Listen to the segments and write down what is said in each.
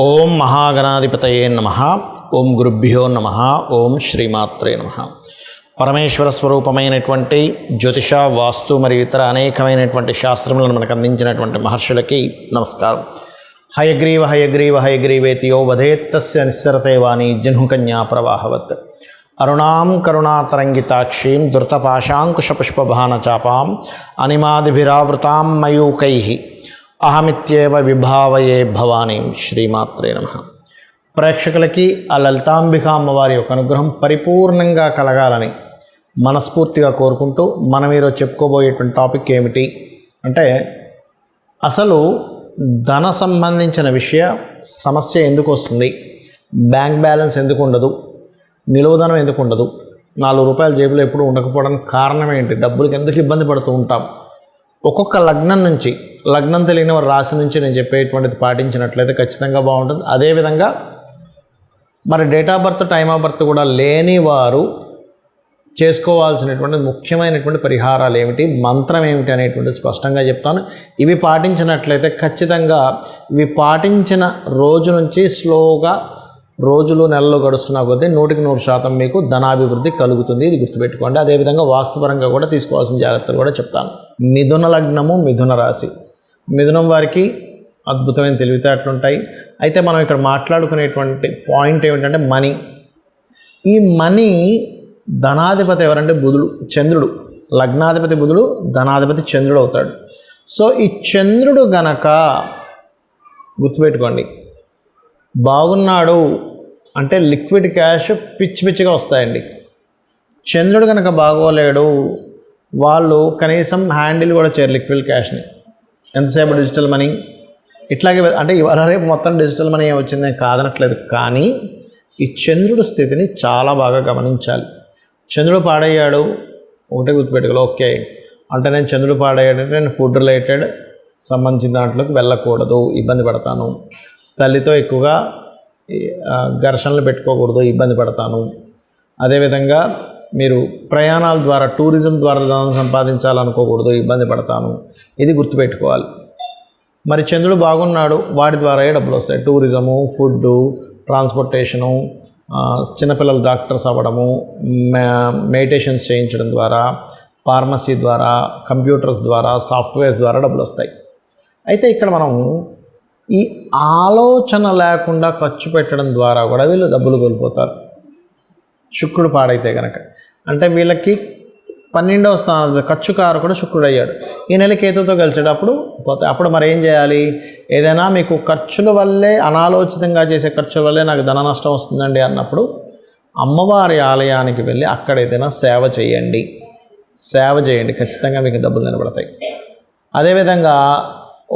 ఓం మహాగణాధిపతయే నమః. ఓం గురుభ్యో నమః. ఓం శ్రీమాత్రే నమః. పరమేశ్వర స్వరూపమైనటువంటి జ్యోతిష, వాస్తు మరియు ఇతర అనేకమైనటువంటి శాస్త్రములను మనకు అందించినటువంటి మహర్షులకి నమస్కారం. హయగ్రీవ హయగ్రీవ హయగ్రీవేతియో వధేత్తస్య నిస్సరతే వాణి జహ్నుకన్యా ప్రవాహవత్. అరుణాం కరుణాతరంగితాక్షీం ధృతపాశాంకుశపుష్పభానచాపాం అనిమాదిభిరావృతాం మయూకైః అహమిత్యేవ విభావయే భవానీం. శ్రీమాత్రే నమః. ప్రేక్షకులకి ఆ లలితాంబిక అమ్మవారి యొక్క అనుగ్రహం పరిపూర్ణంగా కలగాలని మనస్ఫూర్తిగా కోరుకుంటూ మనం ఈరోజు చెప్పుకోబోయేటువంటి టాపిక్ ఏమిటి అంటే, అసలు ధన సంబంధించిన సమస్య ఎందుకు వస్తుంది, బ్యాంక్ బ్యాలెన్స్ ఎందుకు ఉండదు, నిలువధనం ఎందుకు ఉండదు, 4 రూపాయల జేబులో ఎప్పుడు ఉండకపోవడానికి కారణం ఏంటి, డబ్బులకి ఎందుకు ఇబ్బంది పడుతూ ఉంటాం, ఒక్కొక్క లగ్నం తెలియని వారి రాశి నుంచి నేను చెప్పేటువంటిది పాటించినట్లయితే ఖచ్చితంగా బాగుంటుంది. అదేవిధంగా మరి date of birth, time of birth కూడా లేని వారు చేసుకోవాల్సినటువంటి ముఖ్యమైనటువంటి పరిహారాలు ఏమిటి, మంత్రం ఏమిటి అనేటువంటిది స్పష్టంగా చెప్తాను. ఇవి పాటించినట్లయితే ఖచ్చితంగా ఇవి పాటించిన రోజు నుంచి స్లోగా రోజులు నెలలు గడుస్తున్న కొద్దీ 100% మీకు ధనాభివృద్ధి కలుగుతుంది. ఇది గుర్తుపెట్టుకోండి. అదేవిధంగా వాస్తుపరంగా కూడా తీసుకోవాల్సిన జాగ్రత్తలు కూడా చెప్తాను. మిథున లగ్నము, మిథున రాశి. మిథునం వారికి అద్భుతమైన తెలివితేటలుంటాయి. అయితే మనం ఇక్కడ మాట్లాడుకునేటువంటి పాయింట్ ఏమిటంటే మనీ. ఈ మనీ ధనాధిపతి ఎవరంటే బుధుడు, చంద్రుడు. లగ్నాధిపతి బుధుడు, ధనాధిపతి చంద్రుడు అవుతాడు. సో ఈ చంద్రుడు గనక గుర్తుపెట్టుకోండి బాగున్నాడు అంటే లిక్విడ్ క్యాష్ పిచ్చిగా వస్తాయండి. చంద్రుడు కనుక బాగోలేడు, వాళ్ళు కనీసం హ్యాండిల్ కూడా చేయరు లిక్విడ్ క్యాష్ని. ఎంతసేపు డిజిటల్ మనీ ఇట్లాగే అంటే ఇవాళ రేపు మొత్తం డిజిటల్ మనీ వచ్చిందని కాదనట్లేదు, కానీ ఈ చంద్రుడు స్థితిని చాలా బాగా గమనించాలి. చంద్రుడు పాడయ్యాడు ఒకటే గుర్తుపెట్టుకోవాలి. ఓకే అంటే నేను చంద్రుడు పాడయ్యాడంటే నేను ఫుడ్ రిలేటెడ్ సంబంధించిన దాంట్లోకి వెళ్ళకూడదు, ఇబ్బంది పడతాను. తల్లితో ఎక్కువగా ఘర్షణలు పెట్టుకోకూడదు, ఇబ్బంది పడతాను. అదేవిధంగా మీరు ప్రయాణాల ద్వారా, టూరిజం ద్వారా ధనం సంపాదించాలనుకోకూడదు, ఇబ్బంది పడతాను. ఇది గుర్తుపెట్టుకోవాలి. మరి చంద్రుడు బాగున్నాడు, వాటి ద్వారా డబ్బులు వస్తాయి. టూరిజము, ఫుడ్డు, ట్రాన్స్పోర్టేషను, చిన్నపిల్లల డాక్టర్స్ అవ్వడము, మెడిటేషన్స్ చేయించడం ద్వారా, ఫార్మసీ ద్వారా, కంప్యూటర్స్ ద్వారా, సాఫ్ట్వేర్స్ ద్వారా డబ్బులు వస్తాయి. అయితే ఇక్కడ మనం ఈ ఆలోచన లేకుండా ఖర్చు పెట్టడం ద్వారా కూడా వీళ్ళు డబ్బులు కోల్పోతారు. శుక్రుడు పాడైతే కనుక అంటే వీళ్ళకి 12వ స్థానం ఖర్చుకారు కూడా శుక్రుడు అయ్యాడు. ఈ నెల కేతుతో కలిసేటప్పుడు అప్పుడు మరి ఏం చేయాలి? ఏదైనా మీకు ఖర్చుల వల్లే, అనాలోచితంగా చేసే ఖర్చుల వల్లే నాకు ధన నష్టం వస్తుందండి అన్నప్పుడు అమ్మవారి ఆలయానికి వెళ్ళి అక్కడ ఏదైనా సేవ చేయండి. ఖచ్చితంగా మీకు డబ్బులు నిలబడతాయి. అదేవిధంగా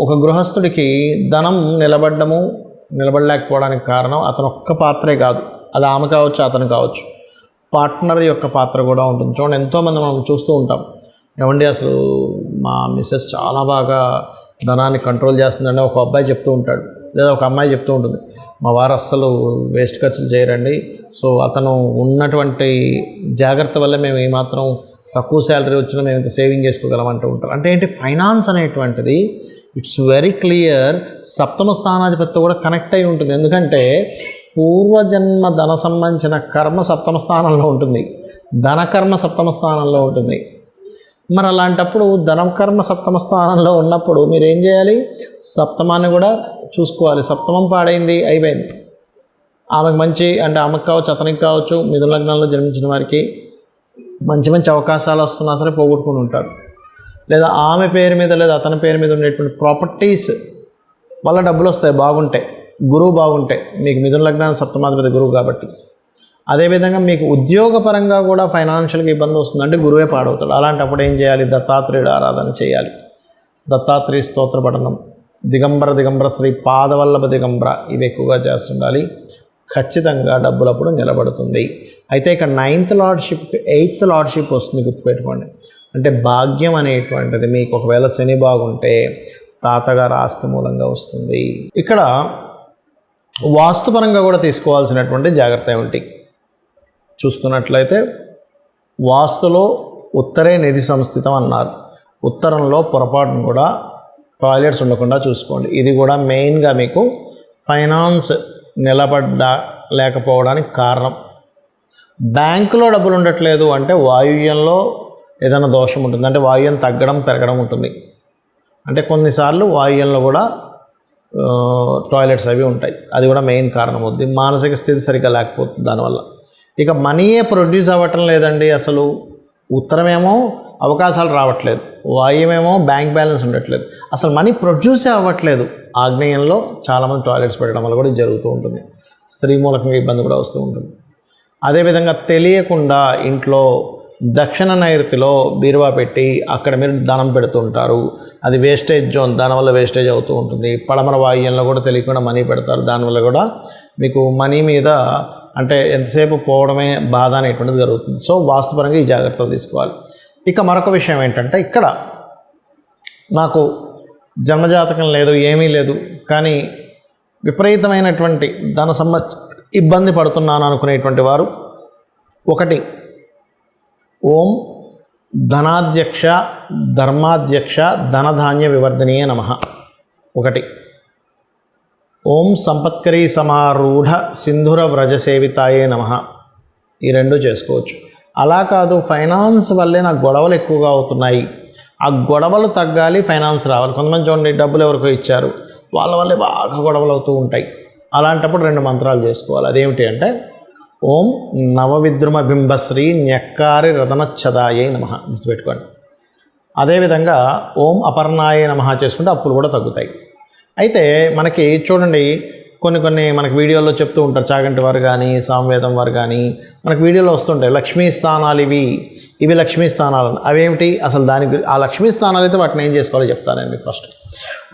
ఒక గృహస్థుడికి ధనం నిలబడలేకపోవడానికి కారణం అతను ఒక్క పాత్రే కాదు, అది ఆమె కావచ్చు, అతను కావచ్చు, పార్ట్నర్ యొక్క పాత్ర కూడా ఉంటుంది. చూడండి, ఎంతోమంది మనం చూస్తూ ఉంటాం, ఏమండి అసలు మా మిస్సెస్ చాలా బాగా ధనాన్ని కంట్రోల్ చేస్తుందండి ఒక అబ్బాయి చెప్తూ ఉంటాడు, లేదా ఒక అమ్మాయి చెప్తూ ఉంటుంది, మా వారు అస్సలు వేస్ట్ ఖర్చులు చేయరండి, సో అతను ఉన్నటువంటి జాగ్రత్త వల్ల మేము ఏమాత్రం తక్కువ శాలరీ వచ్చినా మేము ఇంత సేవింగ్ చేసుకోగలం అంటూ ఉంటారు. అంటే ఏంటి, ఫైనాన్స్ అనేటువంటిది ఇట్స్ వెరీ క్లియర్. సప్తమ స్థానాధిపతితో కూడా కనెక్ట్ అయి ఉంటుంది. ఎందుకంటే పూర్వజన్మ ధన సంబంధించిన కర్మ సప్తమ స్థానంలో ఉంటుంది, ధనకర్మ సప్తమ స్థానంలో ఉంటుంది. మరి అలాంటప్పుడు ధనకర్మ సప్తమ స్థానంలో ఉన్నప్పుడు మీరు ఏం చేయాలి? సప్తమాన్ని కూడా చూసుకోవాలి. సప్తమం పాడైంది, అయిపోయింది. ఆమెకు మంచి అంటే ఆమెకు కావచ్చు, అతనికి కావచ్చు, మిథున లగ్నంలో జన్మించిన వారికి మంచి అవకాశాలు వస్తున్నా సరే పోగొట్టుకుని ఉంటారు. లేదా ఆమె పేరు మీద లేదా అతని పేరు మీద ఉండేటువంటి ప్రాపర్టీస్ వల్ల డబ్బులు వస్తాయి బాగుంటాయి. గురువు బాగుంటాయి, మీకు మిథున లగ్నానికి సప్తమాధిపతి గురువు కాబట్టి. అదేవిధంగా మీకు ఉద్యోగపరంగా కూడా ఫైనాన్షియల్గా ఇబ్బంది వస్తుందంటే గురువే పాడవుతాడు. అలాంటప్పుడు ఏం చేయాలి? దత్తాత్రేయుడు ఆరాధన చేయాలి. దత్తాత్రేయ స్తోత్ర పఠనం, దిగంబర శ్రీ పాదవల్లభ దిగంబర, ఇవి ఎక్కువగా చేస్తుండాలి. ఖచ్చితంగా డబ్బులప్పుడు నిలబడుతుంది. అయితే ఇక్కడ 9th లార్డ్షిప్కి 8th లార్డ్షిప్ వస్తుంది, గుర్తుపెట్టుకోండి. అంటే భాగ్యం అనేటువంటిది మీకు ఒకవేళ శని బాగుంటే తాతగారు ఆస్తి మూలంగా వస్తుంది. ఇక్కడ వాస్తుపరంగా కూడా తీసుకోవాల్సినటువంటి జాగ్రత్త ఏమిటి చూసుకున్నట్లయితే, వాస్తులో ఉత్తరే నిధి సంస్థితం అన్నారు. ఉత్తరంలో పొరపాటును కూడా టాయిలెట్స్ ఉండకుండా చూసుకోండి. ఇది కూడా మెయిన్గా మీకు ఫైనాన్స్ లేకపోవడానికి కారణం. బ్యాంకులో డబ్బులు ఉండట్లేదు అంటే వాయువ్యంలో ఏదైనా దోషం ఉంటుంది, అంటే వాయువ్యం తగ్గడం పెరగడం ఉంటుంది. అంటే కొన్నిసార్లు వాయువ్యంలో కూడా టాయిలెట్స్ అవి ఉంటాయి, అది కూడా మెయిన్ కారణం అవుతుంది. మానసిక స్థితి సరిగ్గా లేకపోతుంది దానివల్ల. ఇక మనీయే ప్రొడ్యూస్ అవ్వటం లేదండి. అసలు ఉత్తరమేమో అవకాశాలు రావట్లేదు, వాయువ్యమేమో బ్యాంక్ బ్యాలెన్స్ ఉండట్లేదు, అసలు మనీ ప్రొడ్యూసే అవ్వట్లేదు. ఆగ్నేయంలో చాలామంది టాయిలెట్స్ పెట్టడం వల్ల కూడా జరుగుతూ ఉంటుంది. స్త్రీ మూలకంగా ఇబ్బంది కూడా వస్తూ ఉంటుంది. అదేవిధంగా తెలియకుండా ఇంట్లో దక్షిణ నైరుతిలో బీరువా పెట్టి అక్కడ మీరు ధనం పెడుతుంటారు, అది వేస్టేజ్ జోన్, దానివల్ల వేస్టేజ్ అవుతూ ఉంటుంది. పడమర వాయువ్యంలో కూడా తెలియకుండా మనీ పెడతారు, దానివల్ల కూడా మీకు మనీ మీద అంటే ఎంతసేపు పోవడమే బాధ అనేటువంటిది జరుగుతుంది. సో వాస్తుపరంగా ఈ జాగ్రత్తలు తీసుకోవాలి. ఇక మరొక విషయం ఏంటంటే, ఇక్కడ నాకు జన్మజాతకం లేదు, ఏమీ లేదు, కానీ విపరీతమైనటువంటి ధన ఇబ్బంది పడుతున్నాను అనుకునేటువంటి వారు, ఒకటి ఓం ధనాధ్యక్ష ధర్మాధ్యక్ష ధనధాన్య వివర్ధనీయ నమః, ఒకటి ఓం సంపత్కరీ సమారూఢ సింధుర వ్రజసేవితాయే నమః, ఈ రెండు చేసుకోవచ్చు. అలా కాదు, ఫైనాన్స్ వల్లే నాకు గొడవలు ఎక్కువగా అవుతున్నాయి, ఆ గొడవలు తగ్గాలి, ఫైనాన్స్ రావాలి. కొంతమంది చూడండి, డబ్బులు ఎవరికో ఇచ్చారు, వాళ్ళ వల్లే బాగా గొడవలు అవుతూ ఉంటాయి. అలాంటప్పుడు రెండు మంత్రాలు చేసుకోవాలి. అదేమిటి అంటే, ఓం నవవిద్రుమ బింబశ్రీ న్యక్కారి రతనచ్చదాయే నమః, గుర్తుపెట్టుకోండి. అదేవిధంగా ఓం అపర్ణాయే నమః చేసుకుంటే అప్పులు కూడా తగ్గుతాయి. అయితే మనకి చూడండి, కొన్ని మనకి వీడియోల్లో చెప్తూ ఉంటారు, చాగంటి వారు కానీ సామవేదం వారు కానీ మనకి వీడియోలో వస్తుంటాయి, లక్ష్మీ స్థానాలు ఇవి లక్ష్మీ స్థానాలు. అవేమిటి అసలు? ఆ లక్ష్మీ స్థానాలు అయితే వాటిని ఏం చేసుకోవాలో చెప్తాను మీకు. ఫస్ట్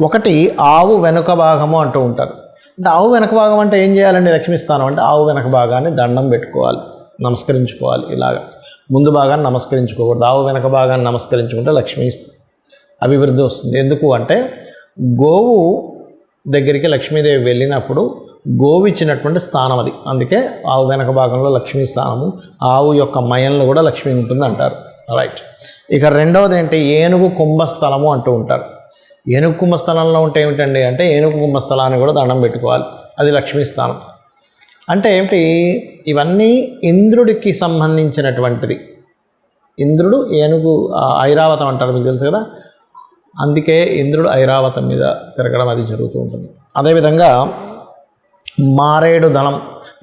ఒకటి ఆవు వెనుక భాగము అంటూ ఉంటారు. అంటే ఆవు వెనక భాగం అంటే ఏం చేయాలండి? లక్ష్మీ స్థానం అంటే ఆవు వెనక భాగాన్ని దండం పెట్టుకోవాలి, నమస్కరించుకోవాలి. ఇలాగా ముందు భాగాన్ని నమస్కరించుకోకూడదు, ఆవు వెనక భాగాన్ని నమస్కరించుకుంటే లక్ష్మీ అభివృద్ధి వస్తుంది. ఎందుకు అంటే, గోవు దగ్గరికి లక్ష్మీదేవి వెళ్ళినప్పుడు గోవు ఇచ్చినటువంటి స్థానం అది, అందుకే ఆవు వెనక భాగంలో లక్ష్మీ స్థానము, ఆవు యొక్క మయంలో కూడా లక్ష్మీ ఉంటుంది అంటారు. రైట్. ఇక రెండవది ఏంటి? ఏనుగు కుంభస్థలము అంటూ ఉంటారు. ఏనుగు కుంభస్థలంలో ఉంటే ఏమిటండి అంటే, ఏనుగు కుంభస్థలాన్ని కూడా దండం పెట్టుకోవాలి, అది లక్ష్మీ స్థానం. అంటే ఏమిటి? ఇవన్నీ ఇంద్రుడికి సంబంధించినటువంటిది. ఇంద్రుడు ఏనుగు ఐరావతం అంటారు, మీకు తెలుసు కదా, అందుకే ఇంద్రుడు ఐరావతం మీద తిరగడం అది జరుగుతూ ఉంటుంది. అదేవిధంగా మారేడు దళం,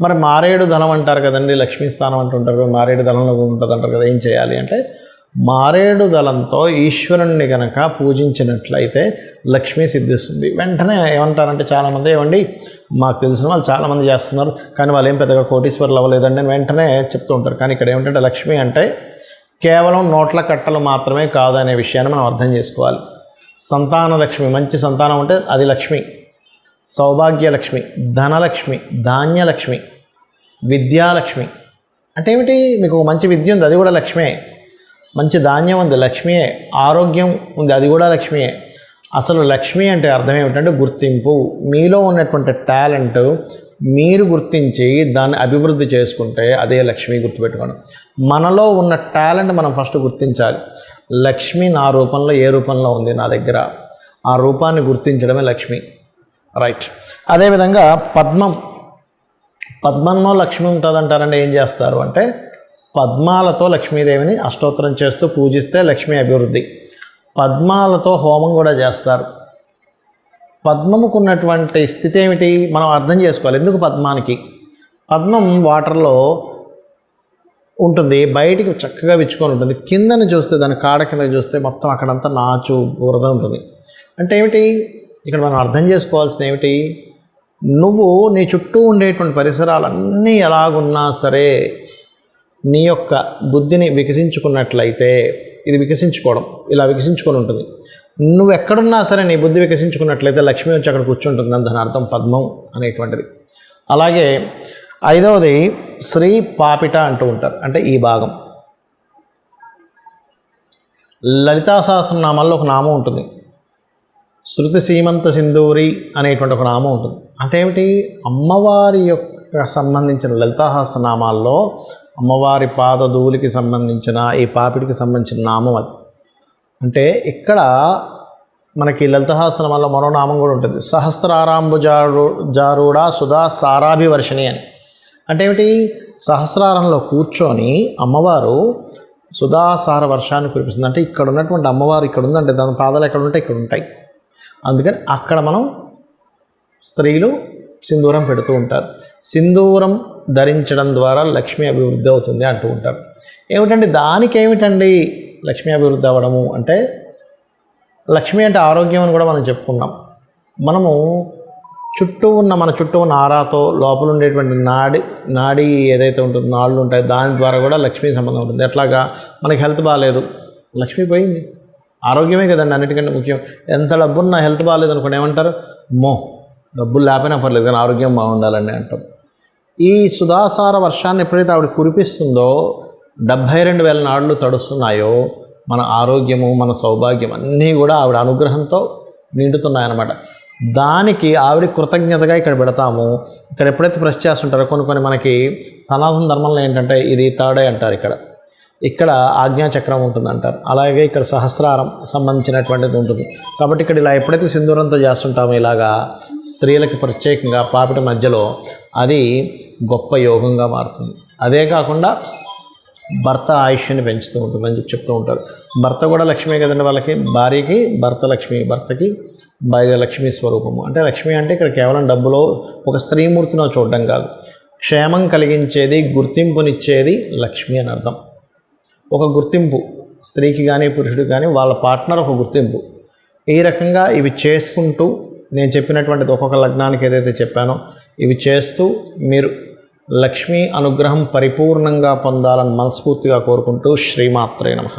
మరి మారేడు దళం అంటారు కదండి, లక్ష్మీ స్థానం అంటుంటారు, మారేడు దళంలో ఉంటుంది అంటారు కదా. ఏం చేయాలి అంటే, మారేడు దళంతో ఈశ్వరుణ్ణి కనుక పూజించినట్లయితే లక్ష్మీ సిద్ధిస్తుంది. వెంటనే ఏమంటారంటే చాలామంది, ఏమండి మాకు తెలిసిన వాళ్ళు చాలామంది చేస్తున్నారు కానీ వాళ్ళు ఏం పెద్దగా కోటీశ్వరులు అవ్వలేదండి అని వెంటనే చెప్తూ ఉంటారు. కానీ ఇక్కడ ఏమిటంటే, లక్ష్మి అంటే కేవలం నోట్ల కట్టలు మాత్రమే కాదు అనే విషయాన్ని మనం అర్థం చేసుకోవాలి. సంతాన లక్ష్మి, మంచి సంతానం ఉంటే అది లక్ష్మి, సౌభాగ్యలక్ష్మి, ధనలక్ష్మి, ధాన్యలక్ష్మి, విద్యాలక్ష్మి. అంటే ఏమిటి? మీకు మంచి విద్య ఉంది, అది కూడా లక్ష్మే. మంచి ధాన్యం ఉంది, లక్ష్మియే. ఆరోగ్యం ఉంది, అది కూడా లక్ష్మియే. అసలు లక్ష్మి అంటే అర్థం ఏమిటంటే గుర్తింపు. మీలో ఉన్నటువంటి టాలెంట్ మీరు గుర్తించి దాన్ని అభివృద్ధి చేసుకుంటే అదే లక్ష్మి. గుర్తుపెట్టుకోండి, మనలో ఉన్న టాలెంట్ మనం ఫస్ట్ గుర్తించాలి. లక్ష్మి నా రూపంలో ఏ రూపంలో ఉంది నా దగ్గర, ఆ రూపాన్ని గుర్తించడమే లక్ష్మి. రైట్. అదేవిధంగా పద్మంలో లక్ష్మి ఉంటుందంటారంటే ఏం చేస్తారు అంటే, పద్మాలతో లక్ష్మీదేవిని అష్టోత్తరం చేస్తూ పూజిస్తే లక్ష్మీ అభివృద్ధి. పద్మాలతో హోమం కూడా చేస్తారు. పద్మముకున్నటువంటి స్థితి ఏమిటి మనం అర్థం చేసుకోవాలి. ఎందుకు పద్మానికి? పద్మం వాటర్లో ఉంటుంది, బయటికి చక్కగా విచ్చుకొని ఉంటుంది. కిందని చూస్తే, దాని కాడ కింద చూస్తే మొత్తం అక్కడంతా నాచు బురద ఉంటుంది. అంటే ఏమిటి? ఇక్కడ మనం అర్థం చేసుకోవాల్సింది ఏమిటి? నువ్వు నీ చుట్టూ ఉండేటువంటి పరిసరాలన్నీ ఎలాగున్నా సరే నీ యొక్క బుద్ధిని వికసించుకున్నట్లయితే, ఇది వికసించుకోవడం ఇలా వికసించుకొని ఉంటుంది. నువ్వు ఎక్కడున్నా సరే నీ బుద్ధి వికసించుకున్నట్లయితే లక్ష్మి వచ్చి అక్కడ కూర్చుంటుంది అని దాని అర్థం పద్మం అనేటువంటిది. అలాగే ఐదవది శ్రీ పాపిట అంటూ ఉంటారు. అంటే ఈ భాగం లలితా సహస్రనామాల్లో ఒక నామం ఉంటుంది, శృతి సీమంత సింధూరి అనేటువంటి ఒక నామం ఉంటుంది. అంటే ఏమిటి? అమ్మవారి యొక్క సంబంధించిన లలితా సహస్రనామాల్లో అమ్మవారి పాదధూలికి సంబంధించిన ఈ పాపిడికి సంబంధించిన నామం అది. అంటే ఇక్కడ మనకి లలితహాసనంలో మరో నామం కూడా ఉంటుంది, సహస్రారాంబుజారూఢ సుధా సారాభివర్షిణి అని. అంటే ఏమిటి? సహస్రారంలో కూర్చొని అమ్మవారు సుధాసార వర్షాన్ని కురిపిస్తుంది. అంటే ఇక్కడ ఉన్నటువంటి అమ్మవారు ఇక్కడ ఉందంటే దాని పాదాలు ఎక్కడ ఉంటాయి? ఇక్కడ ఉంటాయి. అందుకని అక్కడ మనం స్త్రీలు సింధూరం పెడుతూ ఉంటారు. సింధూరం ధరించడం ద్వారా లక్ష్మీ అభివృద్ధి అవుతుంది అంటూ ఉంటారు. ఏమిటండి దానికి ఏమిటండి లక్ష్మీ అభివృద్ధి అవ్వడము అంటే, లక్ష్మి అంటే ఆరోగ్యం అని కూడా మనం చెప్పుకున్నాం. మనము మన చుట్టూ ఉన్న ఆరాతో లోపల ఉండేటువంటి నాడి ఏదైతే ఉంటుందో, నాళ్ళు ఉంటాయి, దాని ద్వారా కూడా లక్ష్మీ సంబంధం ఉంటుంది. ఎట్లాగా మనకి హెల్త్ బాగాలేదు, లక్ష్మి పోయింది. ఆరోగ్యమే కదండి అన్నిటికంటే ముఖ్యం. ఎంత డబ్బున్నా హెల్త్ బాగాలేదు అనుకోండి ఏమంటారు? డబ్బులు లేకపోయినా పర్లేదు కానీ ఆరోగ్యం బాగుండాలని అంటాం. ఈ సుధాసార వర్షాన్ని ఎప్పుడైతే ఆవిడ కురిపిస్తుందో 72,000 నాడులు తడుస్తున్నాయో మన ఆరోగ్యము, మన సౌభాగ్యం అన్నీ కూడా ఆవిడ అనుగ్రహంతో నిండుతున్నాయన్నమాట. దానికి ఆవిడ కృతజ్ఞతగా ఇక్కడ పెడతాము. ఇక్కడ ఎప్పుడైతే ప్రెస్ చేస్తుంటారో కొన్ని మనకి సనాతన ధర్మంలో ఏంటంటే ఇది థర్డ్ ఐ అంటారు, ఇక్కడ ఆజ్ఞాచక్రం ఉంటుంది అంటారు. అలాగే ఇక్కడ సహస్రారం సంబంధించినటువంటిది ఉంటుంది. కాబట్టి ఇక్కడ ఇలా ఎప్పుడైతే సింధూరంతో చేస్తుంటామో ఇలాగా స్త్రీలకి ప్రత్యేకంగా పాపిట మధ్యలో అది గొప్ప యోగంగా మారుతుంది. అదే కాకుండా భర్త ఆయుష్ని పెంచుతూ ఉంటుందని చెప్తూ ఉంటారు. భర్త కూడా లక్ష్మీ కదండి, వాళ్ళకి భార్యకి భర్త లక్ష్మి, భర్తకి భార్య లక్ష్మీ స్వరూపము. అంటే లక్ష్మి అంటే ఇక్కడ కేవలం డబ్బులో ఒక స్త్రీమూర్తినో చూడడం కాదు, క్షేమం కలిగించేది, గుర్తింపునిచ్చేది లక్ష్మి అని అర్థం. ఒక గుర్తింపు స్త్రీకి కానీ పురుషుడికి కానీ వాళ్ళ పార్ట్నర్ ఒక గుర్తింపు. ఈ రకంగా ఇవి చేసుకుంటూ నేను చెప్పినటువంటిది ఒక్కొక్క లగ్నానికి ఏదైతే చెప్పానో ఇవి చేస్తూ మీరు లక్ష్మీ అనుగ్రహం పరిపూర్ణంగా పొందాలని మనస్ఫూర్తిగా కోరుకుంటూ శ్రీమాత్రే నమః.